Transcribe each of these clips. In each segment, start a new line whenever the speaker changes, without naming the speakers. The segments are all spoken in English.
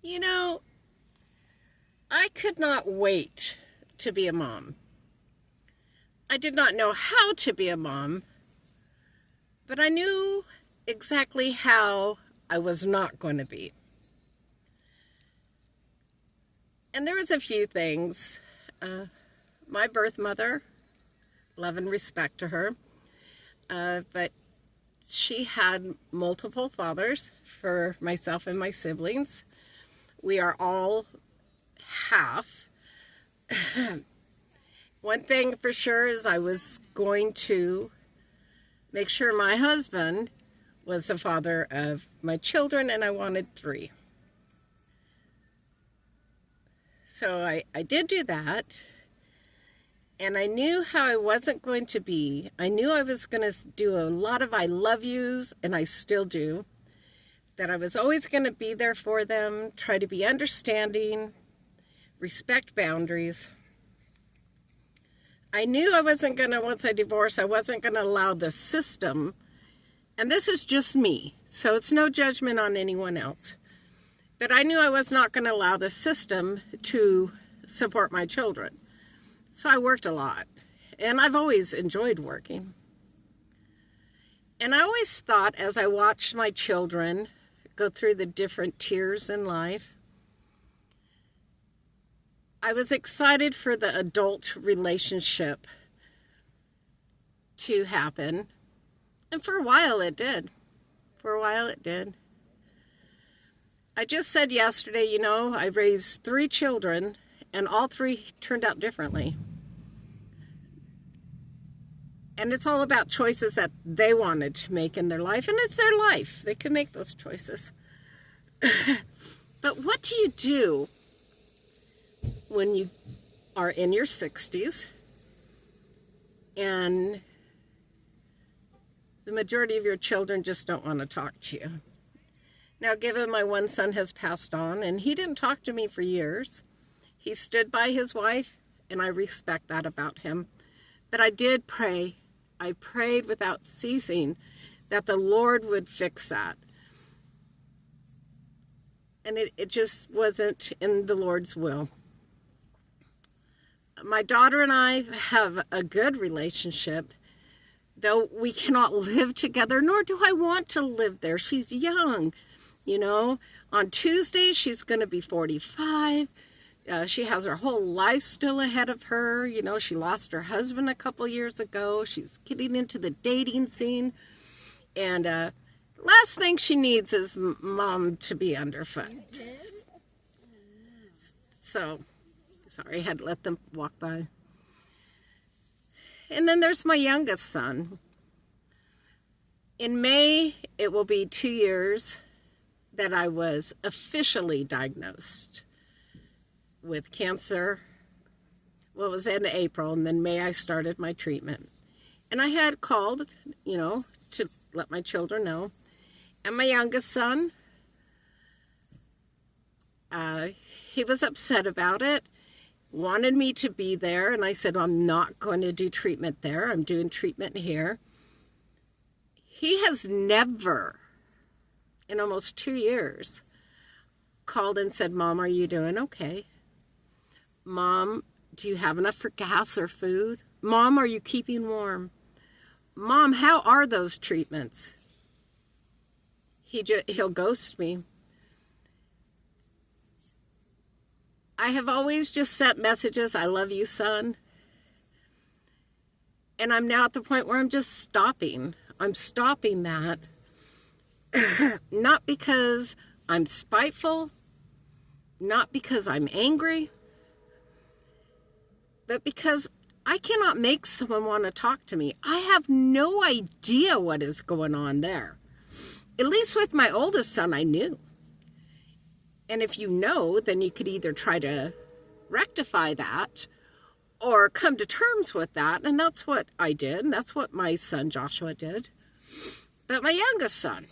You know, I could not wait to be a mom. I did not know how to be a mom, but I knew exactly how I was not going to be. And there was a few things. My birth mother, love and respect to her, but she had multiple fathers for myself and my siblings. We are all half. One thing for sure is I was going to make sure my husband was the father of my children, and I wanted 3. So I did do that, and I knew how I wasn't going to be. I knew I was going to do a lot of I love yous, and I still do, that I was always going to be there for them, try to be understanding, respect boundaries. I knew I wasn't going to, once I divorced, I wasn't going to allow the system, and this is just me, so it's no judgment on anyone else, but I knew I was not going to allow the system to support my children. So I worked a lot, and I've always enjoyed working. And I always thought, as I watched my children go through the different tiers in life, I was excited for the adult relationship to happen. And for a while it did. I just said yesterday, I raised 3 children, and all 3 turned out differently. And it's all about choices that they wanted to make in their life, and it's their life. They can make those choices. But what do you do when you are in your 60s and the majority of your children just don't want to talk to you? Now, given my one son has passed on, and he didn't talk to me for years. He stood by his wife, and I respect that about him. But I did pray. I prayed without ceasing that the Lord would fix that. And it just wasn't in the Lord's will. My daughter and I have a good relationship, though we cannot live together, nor do I want to live there. She's young. On Tuesday, she's going to be 45. She has her whole life still ahead of her. She lost her husband a couple years ago. She's getting into the dating scene. And last thing she needs is mom to be underfoot. So, sorry, I had to let them walk by. And then there's my youngest son. In May, it will be 2 years that I was officially diagnosed with cancer. Well, it was in April, and then May I started my treatment. And I had called, to let my children know. And my youngest son, he was upset about it, wanted me to be there, and I said, I'm not going to do treatment there. I'm doing treatment here. He has never, in almost 2 years, called and said, Mom, are you doing okay? Mom, do you have enough for gas or food? Mom, are you keeping warm? Mom, how are those treatments? He'll ghost me. I have always just sent messages, I love you, son. And I'm now at the point where I'm just stopping. I'm stopping that. Not because I'm spiteful, not because I'm angry, but because I cannot make someone want to talk to me. I have no idea what is going on there. At least with my oldest son, I knew. And if you know, then you could either try to rectify that or come to terms with that. And that's what I did. And that's what my son Joshua did. But my youngest son,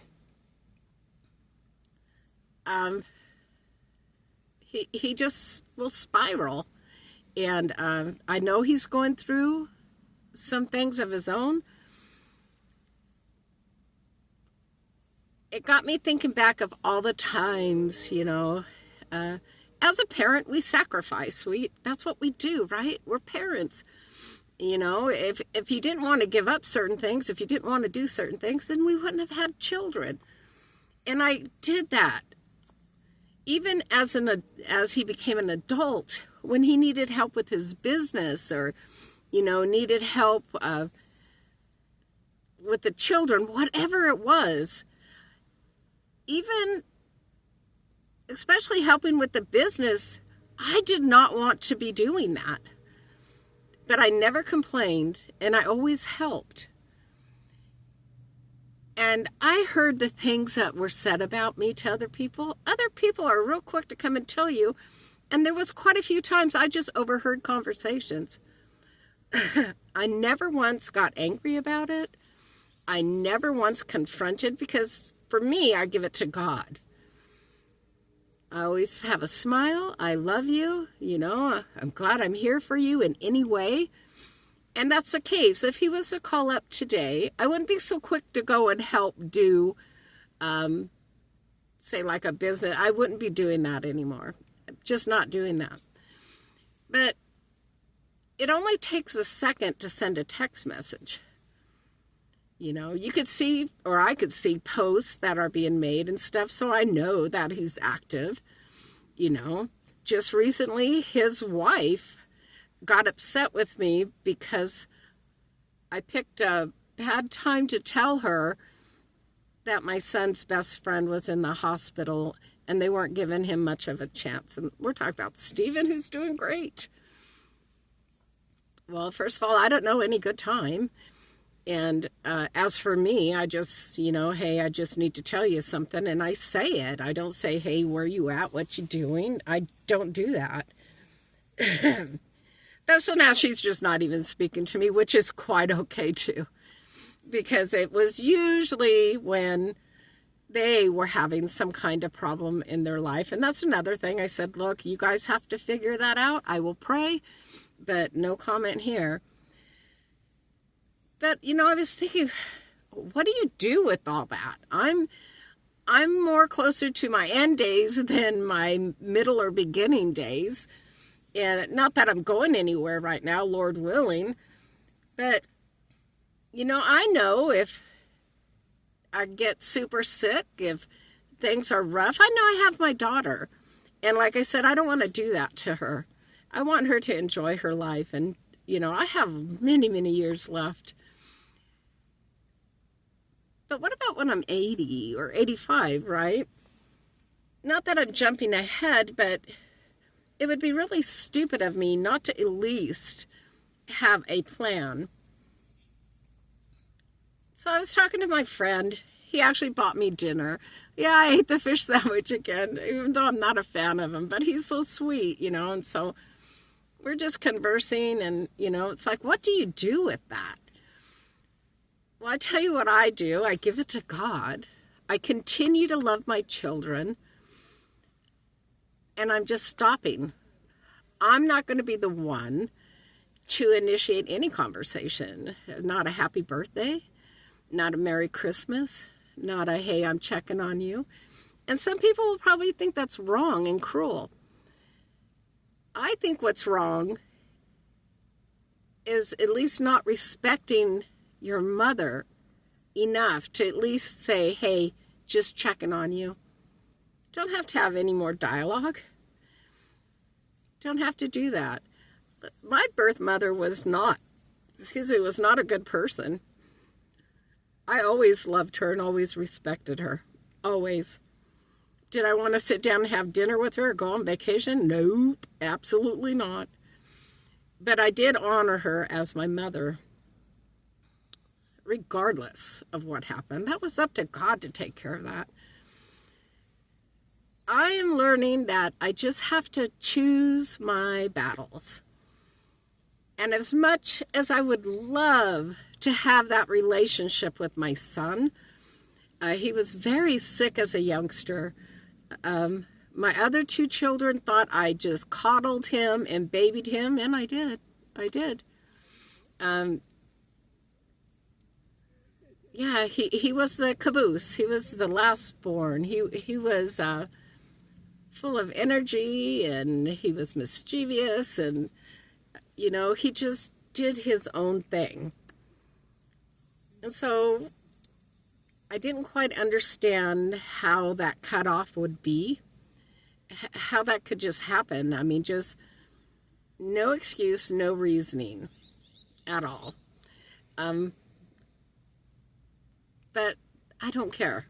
he just will spiral. And I know he's going through some things of his own. It got me thinking back of all the times, as a parent, we sacrifice. That's what we do, right? We're parents. You know, if you didn't want to give up certain things, if you didn't want to do certain things, then we wouldn't have had children. And I did that. Even as he became an adult, when he needed help with his business or, you know, needed help with the children, whatever it was, even especially helping with the business, I did not want to be doing that. But I never complained, and I always helped. And I heard the things that were said about me to other people. Other people are real quick to come and tell you. And there was quite a few times I just overheard conversations. I never once got angry about it. I never once confronted, because for me, I give it to God. I always have a smile. I love you. You know, I'm glad I'm here for you in any way. And that's the case. If he was to call up today, I wouldn't be so quick to go and help do, say, like a business. I wouldn't be doing that anymore. Just not doing that. But it only takes a second to send a text message. You know, you could see, or I could see posts that are being made and stuff, so I know that he's active. You know, just recently, his wife got upset with me because I picked a bad time to tell her that my son's best friend was in the hospital and they weren't giving him much of a chance. And we're talking about Stephen, who's doing great. Well, first of all, I don't know any good time. And as for me, I just, you know, hey, I just need to tell you something. And I say it. I don't say, hey, where you at? What you doing? I don't do that. So now she's just not even speaking to me, which is quite okay too. Because it was usually when they were having some kind of problem in their life. And that's another thing. I said, look, you guys have to figure that out. I will pray, but no comment here. But, you know, I was thinking, what do you do with all that? I'm more closer to my end days than my middle or beginning days. And not that I'm going anywhere right now, Lord willing. But, you know if I get super sick, if things are rough, I know I have my daughter. And like I said, I don't want to do that to her. I want her to enjoy her life. And, you know, I have many, many years left. But what about when I'm 80 or 85, right? Not that I'm jumping ahead, but it would be really stupid of me not to at least have a plan. So I was talking to my friend. He actually bought me dinner. Yeah, I ate the fish sandwich again, even though I'm not a fan of him. But he's so sweet, you know, and so we're just conversing. And, you know, it's like, what do you do with that? Well, I tell you what I do. I give it to God. I continue to love my children. And I'm just stopping. I'm not going to be the one to initiate any conversation. Not a happy birthday. Not a Merry Christmas. Not a, hey, I'm checking on you. And some people will probably think that's wrong and cruel. I think what's wrong is at least not respecting your mother enough to at least say, hey, just checking on you. Don't have to have any more dialogue. Don't have to do that. My birth mother was not a good person. I always loved her and always respected her. Always. Did I want to sit down and have dinner with her or go on vacation? Nope, absolutely not. But I did honor her as my mother. Regardless of what happened. That was up to God to take care of that. I am learning that I just have to choose my battles. And as much as I would love to have that relationship with my son, he was very sick as a youngster. My other two children thought I just coddled him and babied him, and I did. Yeah, he was the caboose. He was the last born. He was full of energy, and he was mischievous, and, he just did his own thing. And so I didn't quite understand how that cutoff would be, how that could just happen. I mean, just no excuse, no reasoning at all. But I don't care.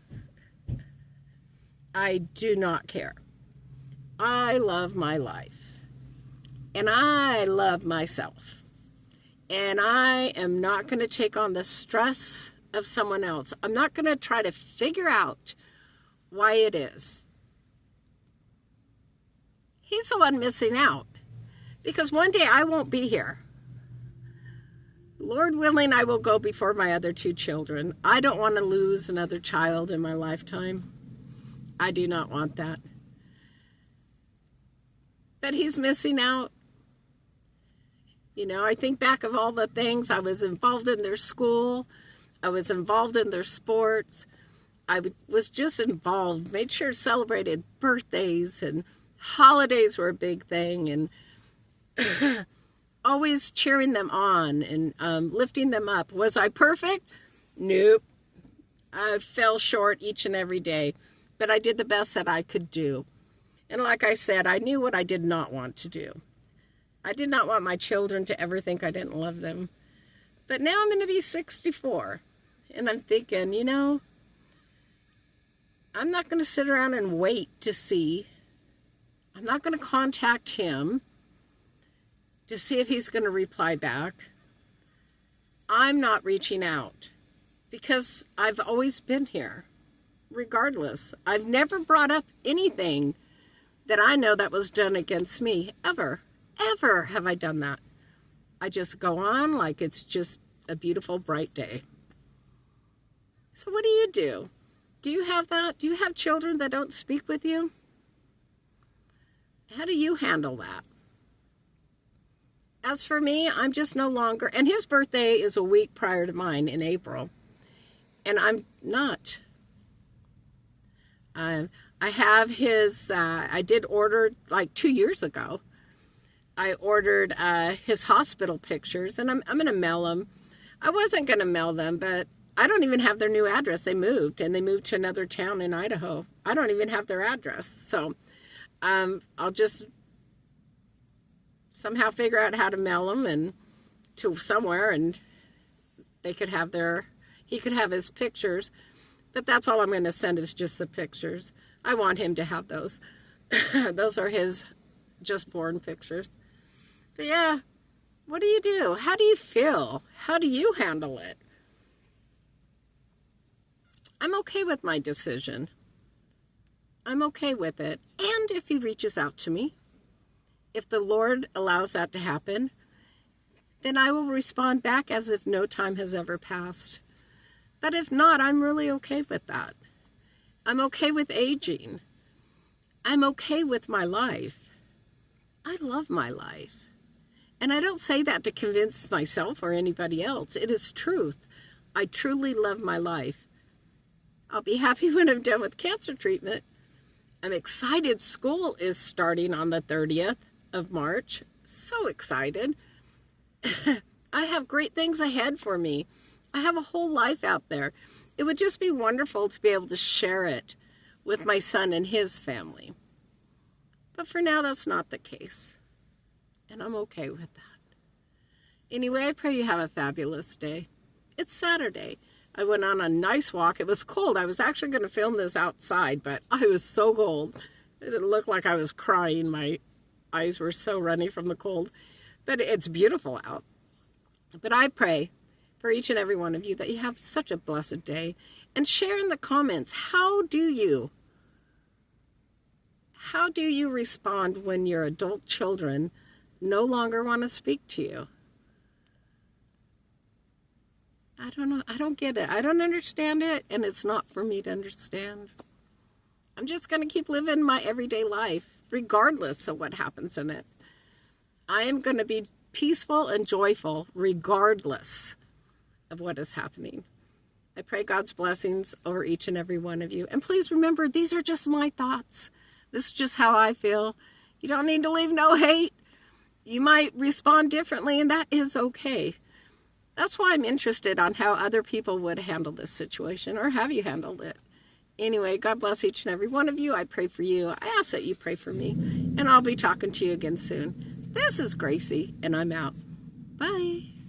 I do not care. I love my life. And I love myself. And I am not going to take on the stress of someone else. I'm not going to try to figure out why it is. He's the one missing out. Because one day I won't be here. Lord willing, I will go before my other 2 children. I don't want to lose another child in my lifetime. I do not want that. But he's missing out. I think back of all the things. I was involved in their school. I was involved in their sports. I was just involved, made sure celebrated birthdays, and holidays were a big thing, and always cheering them on and lifting them up. Was I perfect? Nope. I fell short each and every day, but I did the best that I could do. And like I said, I knew what I did not want to do. I did not want my children to ever think I didn't love them. But now I'm going to be 64, and I'm thinking, I'm not going to sit around and wait to see. I'm not going to contact him to see if he's going to reply back. I'm not reaching out because I've always been here, regardless. I've never brought up anything that I know that was done against me, ever have I done that. I just go on like it's just a beautiful, bright day. So what do? Do you have that? Do you have children that don't speak with you? How do you handle that? As for me, I'm just no longer, and his birthday is a week prior to mine in April, and I'm not. I have his, I did order like 2 years ago. I ordered his hospital pictures, and I'm going to mail them. I wasn't going to mail them, but I don't even have their new address. They moved to another town in Idaho. I don't even have their address. So I'll just somehow figure out how to mail them and to somewhere, and he could have his pictures. But that's all I'm going to send is just the pictures. I want him to have those. Those are his just born pictures. But yeah, what do? How do you feel? How do you handle it? I'm okay with my decision. I'm okay with it. And if he reaches out to me, if the Lord allows that to happen, then I will respond back as if no time has ever passed. But if not, I'm really okay with that. I'm okay with aging. I'm okay with my life. I love my life. And I don't say that to convince myself or anybody else. It is truth. I truly love my life. I'll be happy when I'm done with cancer treatment. I'm excited. School is starting on the 30th of March. So excited. I have great things ahead for me. I have a whole life out there. It would just be wonderful to be able to share it with my son and his family. But for now, that's not the case. And I'm okay with that. Anyway, I pray you have a fabulous day. It's Saturday. I went on a nice walk. It was cold. I was actually going to film this outside, but I was so cold. It looked like I was crying. My eyes were so runny from the cold. But it's beautiful out. But I pray for each and every one of you that you have such a blessed day. And share in the comments, how do you respond when your adult children no longer want to speak to you? I don't know. I don't get it. I don't understand it, and it's not for me to understand. I'm just going to keep living my everyday life, regardless of what happens in it. I am going to be peaceful and joyful, regardless of what is happening. I pray God's blessings over each and every one of you. And please remember, these are just my thoughts. This is just how I feel. You don't need to leave no hate. You might respond differently, and that is okay. That's why I'm interested on how other people would handle this situation, or have you handled it? Anyway, God bless each and every one of you. I pray for you. I ask that you pray for me, and I'll be talking to you again soon. This is Gracie, and I'm out. Bye.